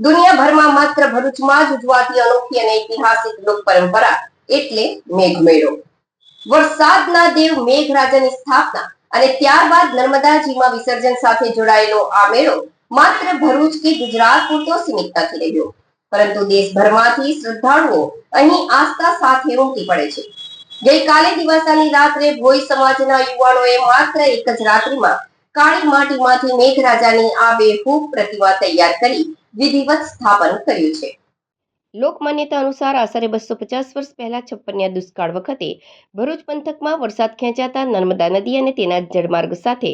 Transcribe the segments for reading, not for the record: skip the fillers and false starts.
દુનિયાભરમાં માત્ર ભરૂચમાં જ ઉજવાતી અનોખી અને ઐતિહાસિક લોક પરંપરા એટલે મેઘમેળો. વરસાદના દેવ મેઘરાજાની સ્થાપના અને ત્યારબાદ નર્મદાજીમાં વિસર્જન સાથે જોડાયેલો આ મેળો માત્ર ભરૂચ કે ગુજરાત પૂરતો સીમિત નથી રહ્યો, પરંતુ દેશભરમાંથી શ્રદ્ધાળુઓ અહીં આસ્થા સાથે ઉમટી પડે છે. ગઈકાલે દિવાસાની રાત્રે ભોઈ સમાજના યુવાનોએ માત્ર એક જ રાત્રિમાં કાળી માટીમાંથી મેઘરાજાની આ બેહૂબ પ્રતિમા તૈયાર કરી વિધિવત સ્થાપન કર્યું છે. લોકમાન્યતા અનુસાર આશરે 250 વર્ષ પહેલા છપ્પનિયા દુષ્કાળ વખતે ભરૂચ પંથકમાં વરસાદ ખેંચાતા નર્મદા નદી અને તેના જળમાર્ગ સાથે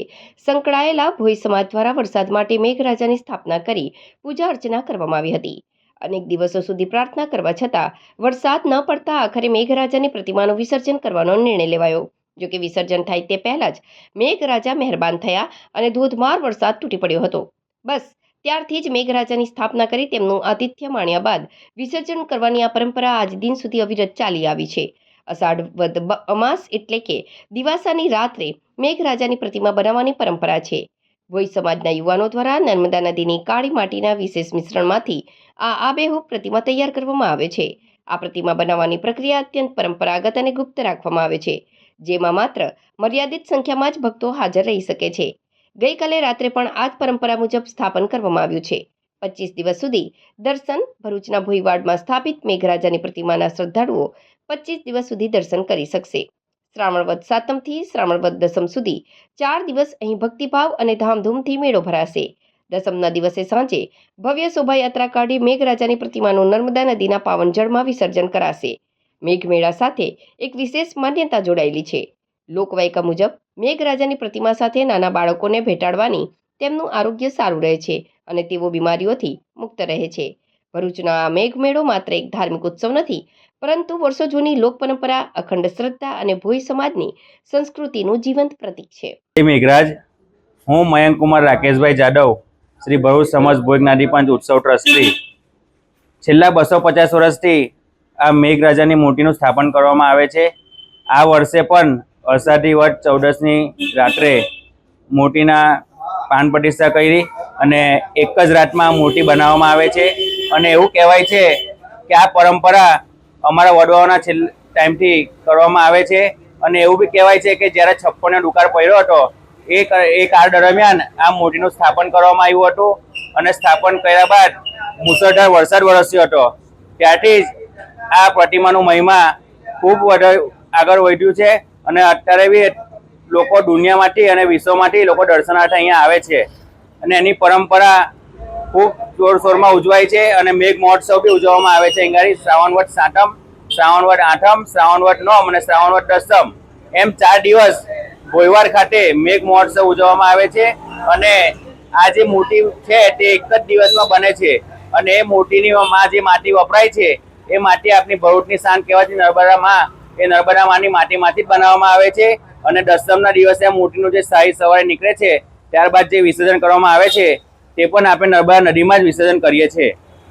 સંકળાયેલા ભોઈ સમાજ દ્વારા વરસાદ માટે મેઘરાજાની સ્થાપના કરી પૂજા અર્ચના કરવામાં આવી હતી. અનેક દિવસો સુધી પ્રાર્થના કરવા છતાં વરસાદ ન પડતા આખરે મેઘરાજાની પ્રતિમાનું વિસર્જન કરવાનો નિર્ણય લેવાયો. જોકે વિસર્જન થાય તે પહેલા જ મેઘરાજા મહેરબાન થયા અને ધોધમાર વરસાદ તૂટી પડ્યો હતો. બસ ત્યારથી જ મેઘરાજાની સ્થાપના કરી તેમનું આતિથ્ય માણ્યા બાદ વિસર્જન કરવાની આ પરંપરા આજ દિન સુધી અવિરત ચાલી આવી છે. અષાઢ વદ અમાસ એટલે કે દિવાસાની રાત્રે મેઘરાજાની પ્રતિમા બનાવવાની પરંપરા છે. ભોઈ સમાજના યુવાનો દ્વારા નર્મદા નદીની કાળી માટીના વિશેષ મિશ્રણમાંથી આ આબેહૂબ પ્રતિમા તૈયાર કરવામાં આવે છે. આ પ્રતિમા બનાવવાની પ્રક્રિયા અત્યંત પરંપરાગત અને ગુપ્ત રાખવામાં આવે છે, જેમાં માત્ર મર્યાદિત સંખ્યામાં જ ભક્તો હાજર રહી શકે છે. ગઈકાલે રાત્રે પણ આ જ પરંપરા મુજબ સ્થાપન કરવામાં આવ્યું છે. 25 દિવસ સુધી દર્શન. ભરૂચના ભોઈવાડમાં સ્થાપિત મેઘરાજાની પ્રતિમાના શ્રદ્ધાળુઓ 25 દિવસ સુધી દર્શન કરી શકશે. શ્રાવણ વદ સાતમથી શ્રાવણ વદ દસમ સુધી 4 દિવસ અહીં ભક્તિભાવ અને ધામધૂમથી મેળો ભરાશે. દસમના દિવસે સાંજે ભવ્ય શોભાયાત્રા કાઢી મેઘરાજાની પ્રતિમાનું નર્મદા નદીના પાવન જળમાં વિસર્જન કરાશે. મેઘમેળા સાથે એક વિશેષ માન્યતા જોડાયેલી છે. લોકવાયકા મુજબ મેઘરાજાની પ્રતિમા સાથે નાના બાળકોને ભેટાડવાની તેમનું આરોગ્ય સારું રહે છે અને તેઓ બીમારીઓથી મુક્ત રહે છે. ભરૂચનો આ મેઘમેળો માત્ર એક ધાર્મિક ઉત્સવ નથી, પરંતુ વર્ષો જૂની લોક પરંપરા, અખંડ શ્રદ્ધા અને ભોઈ સમાજની સંસ્કૃતિનું જીવંત પ્રતીક છે. મેઘરાજ, હું મયંક કુમાર રાકેશભાઈ જાદવ, શ્રી ભરૂચ સમાજ ભોઈ જ્ઞાતિ પંચ ઉત્સવ ટ્રસ્ટી. છેલ્લા 250 વર્ષથી આ મેઘરાજાની મૂર્તિનું સ્થાપન કરવામાં આવે છે. આ વર્ષે પણ અષાઢી વદ 14ની રાત્રે મૂર્તિના પાન પ્રતિષ્ઠા કરી અને એક જ રાતમાં મૂર્તિ બનાવવામાં આવે છે. અને એવું કહેવાય છે કે આ પરંપરા અમારા વડવાઓના ટાઈમથી કરવામાં આવે છે. અને એવું બી કહેવાય છે કે જ્યારે 56નો દુકાળ પડ્યો હતો એ કાળ દરમિયાન આ મૂર્તિનું સ્થાપન કરવામાં આવ્યું હતું. અને સ્થાપન કર્યા બાદ મુસળધાર વરસાદ વરસ્યો હતો. ત્યારથી જ આ પ્રતિમાનું મહિમા ખૂબ આગળ વધ્યું છે. અને અત્યારે બી લોકો દુનિયામાંથી અને વિશ્વમાંથી લોકો દર્શનાર્થે અહીંયા આવે છે. અને એની પરંપરા ખૂબ જોરશોરમાં ઉજવાય છે. અને મેઘ મહોત્સવ બી ઉજવવામાં આવે છે. અહીંયા શ્રાવણ વદ સાતમ, શ્રાવણ વદ આઠમ, શ્રાવણ વદ નોમ અને શ્રાવણ વદ દસમ એમ 4 દિવસ ભોઈવાડ ખાતે મેઘ મહોત્સવ ઉજવવામાં આવે છે. અને આ જે મૂર્તિ છે તે એક જ દિવસમાં બને છે. અને એ મૂર્તિની જે માટી વપરાય છે એ માટી આપણી ભરૂચની શાન કહેવાતી નર્મદા માં, એ નર્મદા માની માટીમાંથી જ બનાવવામાં આવે છે. અને દસમના દિવસે આ મૂર્તિનું જે શાહી સવારે નીકળે છે ત્યારબાદ જે વિસર્જન કરવામાં આવે છે તે પણ આપણે નર્મદા નદીમાં જ વિસર્જન કરીએ છીએ.